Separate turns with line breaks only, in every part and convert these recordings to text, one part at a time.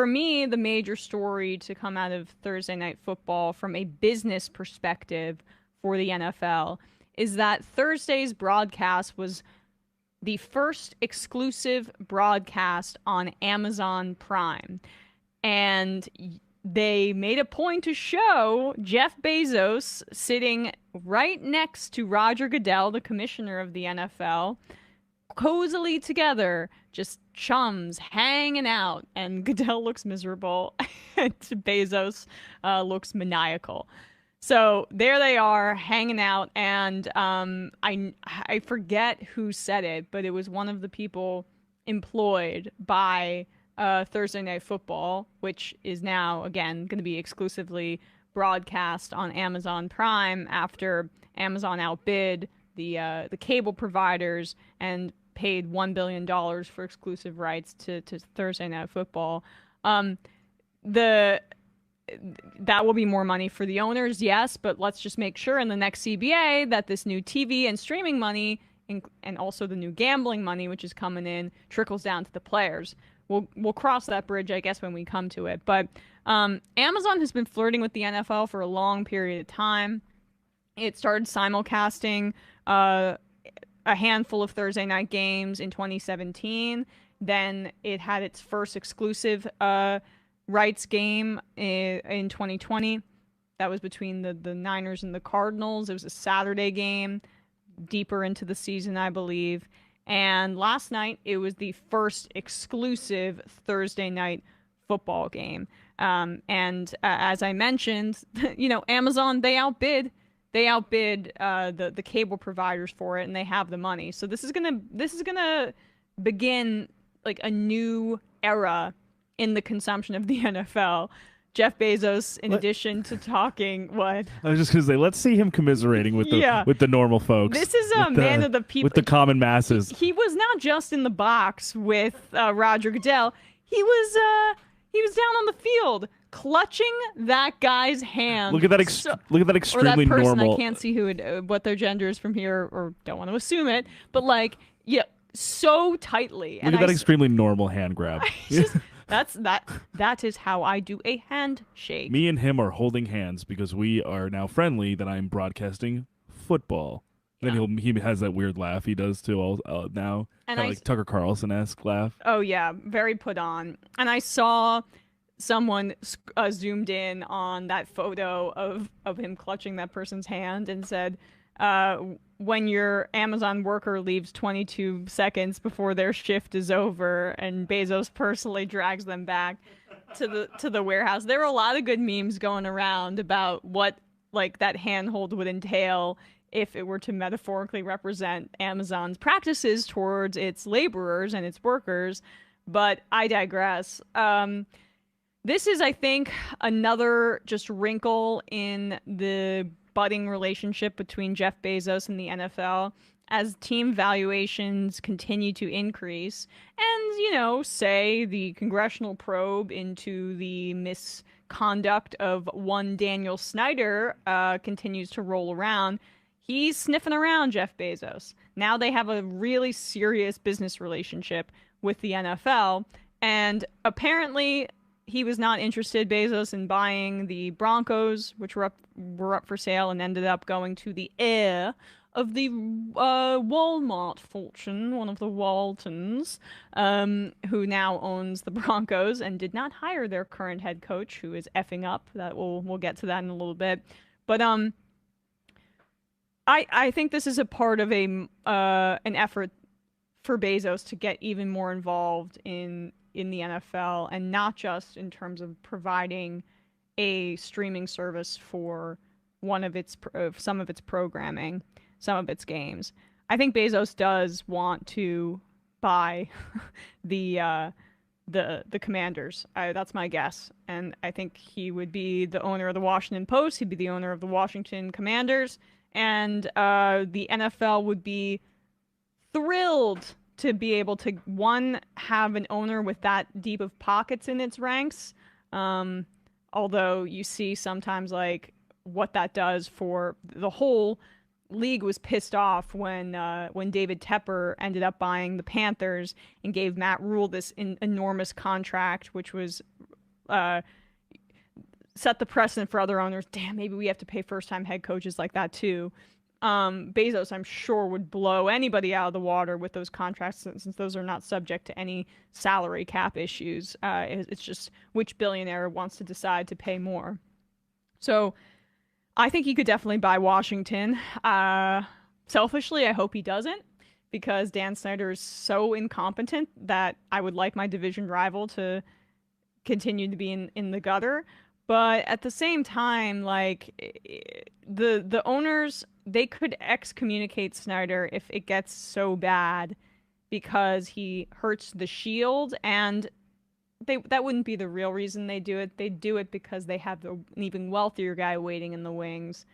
for me, the major story to come out of Thursday Night Football from a business perspective for the NFL is that Thursday's broadcast was the first exclusive broadcast on Amazon Prime. And they made a point to show Jeff Bezos sitting right next to Roger Goodell, the commissioner of the NFL, cozily together, just chums hanging out. And Goodell looks miserable, and Bezos looks maniacal. So there they are hanging out, and I forget who said it, but it was one of the people employed by Thursday Night Football, which is now, again, going to be exclusively broadcast on Amazon Prime after Amazon outbid the cable providers and paid $1 billion for exclusive rights to Thursday Night Football. That will be more money for the owners, yes, but let's just make sure in the next CBA that this new TV and streaming money and also the new gambling money, which is coming in, trickles down to the players. We'll cross that bridge, I guess, when we come to it. But Amazon has been flirting with the NFL for a long period of time. It started simulcasting a handful of Thursday night games in 2017. Then it had its first exclusive rights game in 2020. That was between the Niners and the Cardinals. It was a Saturday game, deeper into the season, I believe. And last night, it was the first exclusive Thursday night football game. As I mentioned, Amazon, they outbid the cable providers for it, and they have the money. So this is gonna begin like a new era in the consumption of the NFL. Jeff Bezos, in addition to talking, what?
I was just going to say, let's see him commiserating with the normal folks.
This is a man of the people.
With the common masses.
He was not just in the box with Roger Goodell. He was down on the field clutching that guy's hand.
Look at that extremely
or that person,
normal.
I can't see what their gender is from here, or don't want to assume it, but so tightly.
Look at that extremely normal hand grab.
That is how I do a handshake.
Me and him are holding hands because we are now friendly that I'm broadcasting football. Yeah. Then he has that weird laugh he does too now. And like Tucker Carlson-esque laugh.
Oh yeah, very put on. And I saw someone zoomed in on that photo of him clutching that person's hand and said, when your Amazon worker leaves 22 seconds before their shift is over, and Bezos personally drags them back to the warehouse. There are a lot of good memes going around about what like that handhold would entail if it were to metaphorically represent Amazon's practices towards its laborers and its workers. But I digress. This is, I think, another just wrinkle in the budding relationship between Jeff Bezos and the NFL as team valuations continue to increase and, say the congressional probe into the misconduct of one Daniel Snyder continues to roll around. He's sniffing around Jeff Bezos. Now they have a really serious business relationship with the NFL, and apparently he was not interested, Bezos, in buying the Broncos, which were up for sale, and ended up going to the heir of the Walmart fortune, one of the Waltons, who now owns the Broncos and did not hire their current head coach, who is effing up. That we'll get to that in a little bit. But I think this is a part of an effort for Bezos to get even more involved in the NFL, and not just in terms of providing a streaming service for some of its programming, some of its games. I think Bezos does want to buy the Commanders. That's my guess, and I think he would be the owner of the Washington Post. He'd be the owner of the Washington Commanders, and the NFL would be thrilled to be able to, one, have an owner with that deep of pockets in its ranks. Although you see sometimes like what that does for the whole league was pissed off when David Tepper ended up buying the Panthers and gave Matt Rule this enormous contract, which was set the precedent for other owners. Damn, maybe we have to pay first-time head coaches like that too. Bezos, I'm sure, would blow anybody out of the water with those contracts since those are not subject to any salary cap issues. It's just which billionaire wants to decide to pay more. So I think he could definitely buy Washington. Selfishly, I hope he doesn't, because Dan Snyder is so incompetent that I would like my division rival to continue to be in the gutter. But at the same time, like, the owners, they could excommunicate Snyder if it gets so bad because he hurts the shield, and that wouldn't be the real reason they do it. They do it because they have an even wealthier guy waiting in the wings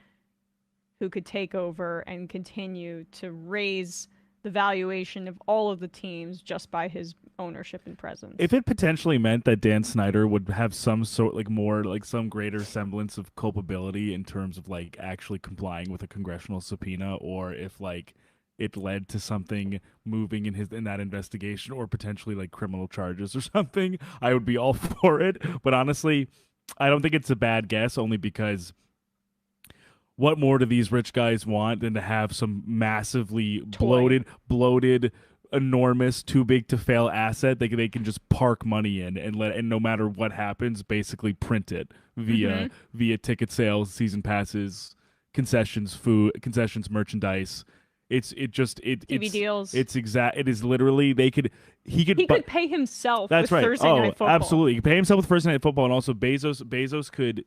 who could take over and continue to raise the valuation of all of the teams just by his ownership and presence.
If it potentially meant that Dan Snyder would have some sort, like, more, like, some greater semblance of culpability in terms of, like, actually complying with a congressional subpoena, or if, like, it led to something moving in that investigation, or potentially, like, criminal charges or something, I would be all for it. But honestly, I don't think it's a bad guess, only because what more do these rich guys want than to have some massively bloated, enormous, too big to fail asset they can just park money in and no matter what happens, basically print it via ticket sales, season passes, concessions, merchandise.
TV deals.
It is literally he could
pay himself.
That's
with
right.
Thursday Night Football.
Absolutely. He could pay himself with Thursday Night Football, and also Bezos could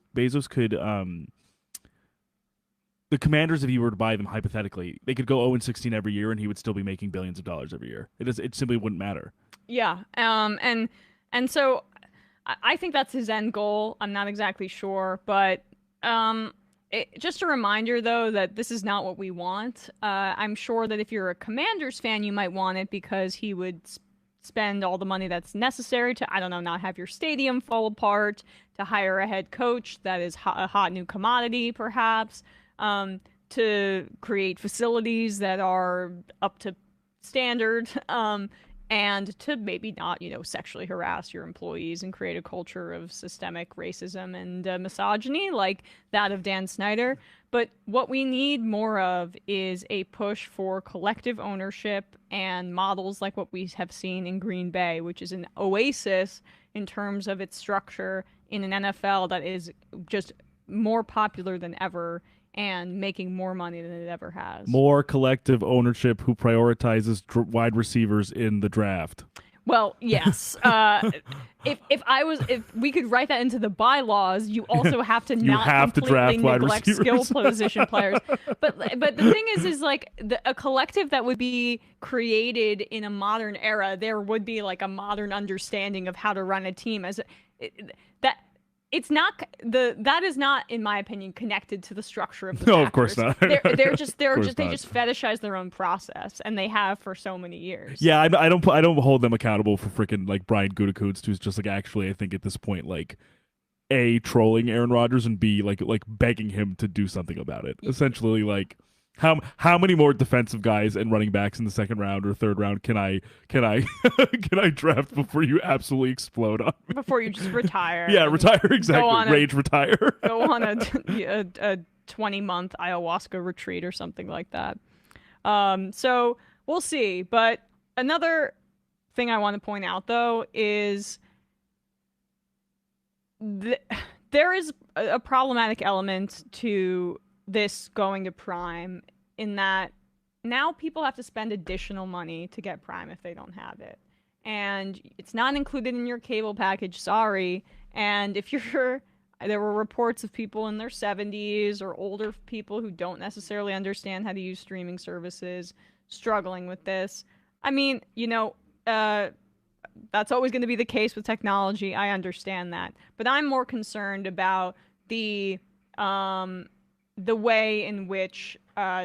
the Commanders, if he were to buy them hypothetically, they could go 0-16 every year, and he would still be making billions of dollars every year. It simply wouldn't matter.
Yeah. And so I think that's his end goal. I'm not exactly sure, but just a reminder though that this is not what we want. I'm sure that if you're a Commanders fan, you might want it because he would spend all the money that's necessary to, I don't know, not have your stadium fall apart, to hire a head coach that is a hot new commodity, perhaps. To create facilities that are up to standard, and to maybe not, sexually harass your employees and create a culture of systemic racism and misogyny like that of Dan Snyder. But what we need more of is a push for collective ownership and models like what we have seen in Green Bay, which is an oasis in terms of its structure in an NFL that is just more popular than ever and making more money than it ever has.
More collective ownership who prioritizes wide receivers in the draft.
Well, yes. If we could write that into the bylaws, you also have to completely neglect skill position players. But the thing is like a collective that would be created in a modern era, there would be like a modern understanding of how to run a team that is not, in my opinion, connected to the structure of the
No, Packers. Of course not.
They just fetishize their own process, and they have for so many years.
Yeah, I don't hold them accountable for freaking like Brian Gutekunst, who's just like actually I think at this point like A, trolling Aaron Rodgers, and B, like begging him to do something about it. Essentially, like how many more defensive guys and running backs in the second round or third round can I draft before you absolutely explode on me?
Before you just retire.
Yeah, retire, exactly. Rage retire.
Go on a 20-month ayahuasca retreat or something like that. So we'll see. But another thing I want to point out though is there is a problematic element to this going to Prime, in that now people have to spend additional money to get Prime if they don't have it. And it's not included in your cable package, sorry. And if there were reports of people in their 70s or older people who don't necessarily understand how to use streaming services struggling with this. I mean, that's always going to be the case with technology. I understand that. But I'm more concerned about the way in which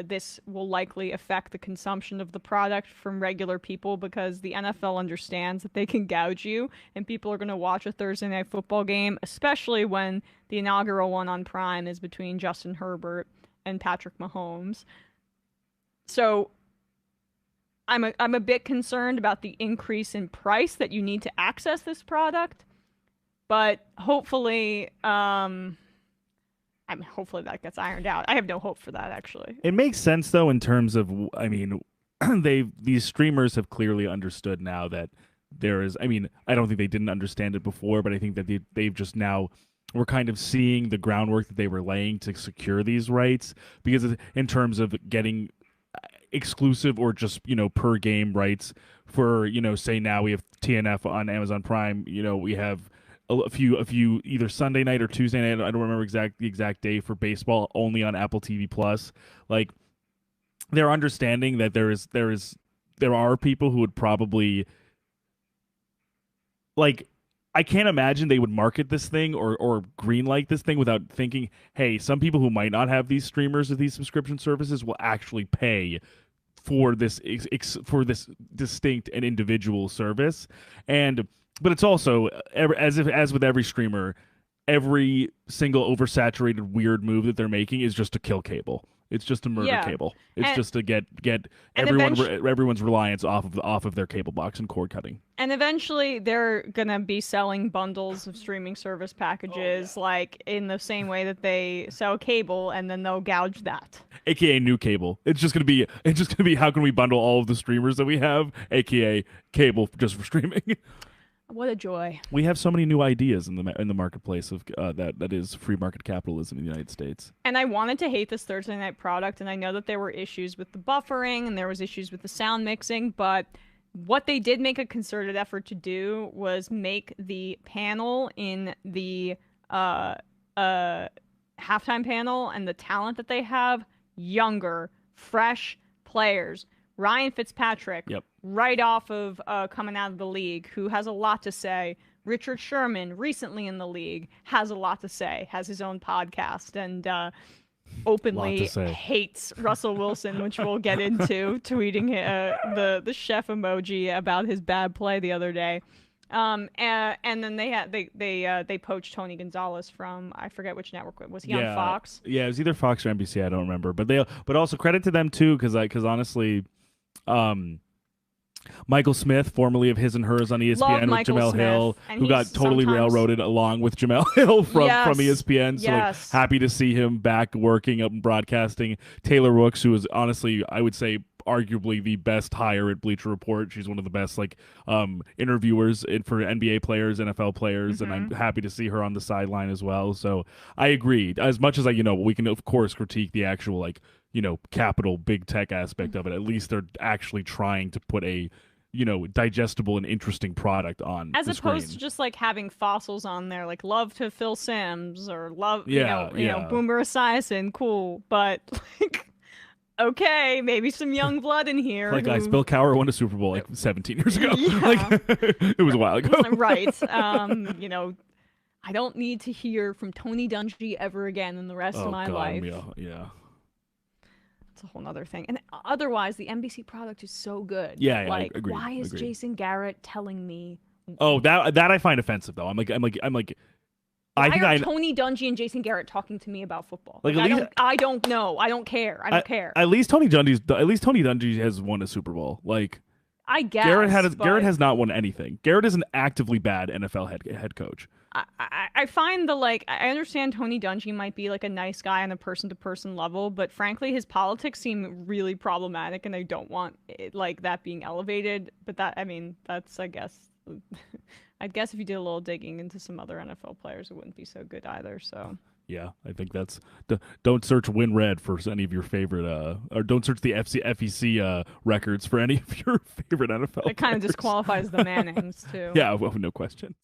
this will likely affect the consumption of the product from regular people, because the NFL understands that they can gouge you, and people are going to watch a Thursday Night Football game, especially when the inaugural one on Prime is between Justin Herbert and Patrick Mahomes. So I'm a bit concerned about the increase in price that you need to access this product. But hopefully, I mean, hopefully that gets ironed out. I have no hope for that, actually.
It makes sense though in terms of, I mean, these streamers have clearly understood now that there is. I mean, I don't think they didn't understand it before, but I think that they've just now, we're kind of seeing the groundwork that they were laying to secure these rights, because in terms of getting exclusive or just per game rights for, say now we have TNF on Amazon Prime, we have a few either Sunday night or Tuesday night. I don't remember the exact day for baseball, only on Apple TV Plus. Like, they're understanding that there are people who would probably, like, I can't imagine they would market this thing or greenlight this thing without thinking, hey, some people who might not have these streamers or these subscription services will actually pay for this for this distinct and individual service. And but it's also, as with every streamer, every single oversaturated weird move that they're making is just to kill cable. It's just to murder cable. It's just to get everyone's reliance off of their cable box and cord cutting.
And eventually, they're gonna be selling bundles of streaming service packages, like in the same way that they sell cable, and then they'll gouge that.
AKA new cable. It's just gonna be how can we bundle all of the streamers that we have, AKA cable just for streaming.
What a joy.
We have so many new ideas in the marketplace of that is free market capitalism in the United States.
And I wanted to hate this Thursday night product, and I know that there were issues with the buffering and there was issues with the sound mixing, but what they did make a concerted effort to do was make the panel in the halftime panel and the talent that they have younger, fresh players. Ryan Fitzpatrick,
yep,
right off of coming out of the league, who has a lot to say. Richard Sherman, recently in the league, has a lot to say, has his own podcast, and openly hates Russell Wilson, which we'll get into, tweeting the chef emoji about his bad play the other day. And then they poached Tony Gonzalez from, I forget which network was he on, Fox?
Yeah, it was either Fox or NBC. I don't remember, but also credit to them too, because honestly, Michael Smith, formerly of His and Hers on ESPN with Jamel Hill, who got totally railroaded along with Jamel Hill from ESPN. So like, happy to see him back working up and broadcasting. Taylor Rooks, who is honestly, I would say, arguably the best hire at Bleacher Report. She's one of the best interviewers for NBA players, NFL players, and I'm happy to see her on the sideline as well. So I agree. As much as we can of course critique the actual capital big tech aspect of it. At least they're actually trying to put a digestible and interesting product on
as opposed
screen.
To just like having fossils on there, like love to Phil Simms or love Boomer Esiason, cool, but like, okay, maybe some young blood in here.
Like, guys, Bill Cowher won a Super Bowl like 17 years ago. It was a while ago.
Right. I don't need to hear from Tony Dungy ever again in the rest of my life.
Yeah.
It's a whole other thing. And otherwise, the NBC product is so good.
Yeah,
like,
agreed,
why is Jason Garrett telling me?
Oh, that I find offensive though. I'm like.
Why are Tony Dungy and Jason Garrett talking to me about football? Like, I don't know. I don't care. I don't care.
At least Tony Dungy has won a Super Bowl. Like,
I guess
Garrett has not won anything. Garrett is an actively bad NFL head coach.
I find I understand Tony Dungy might be like a nice guy on a person-to-person level, but frankly, his politics seem really problematic, and I don't want that being elevated. But that's I guess. I guess if you did a little digging into some other NFL players, it wouldn't be so good either. So.
Yeah, I think that's don't search Win Red for any of your favorite or don't search the FEC records for any of your favorite NFL.
It kind of disqualifies the Mannings too.
Yeah, well, no question.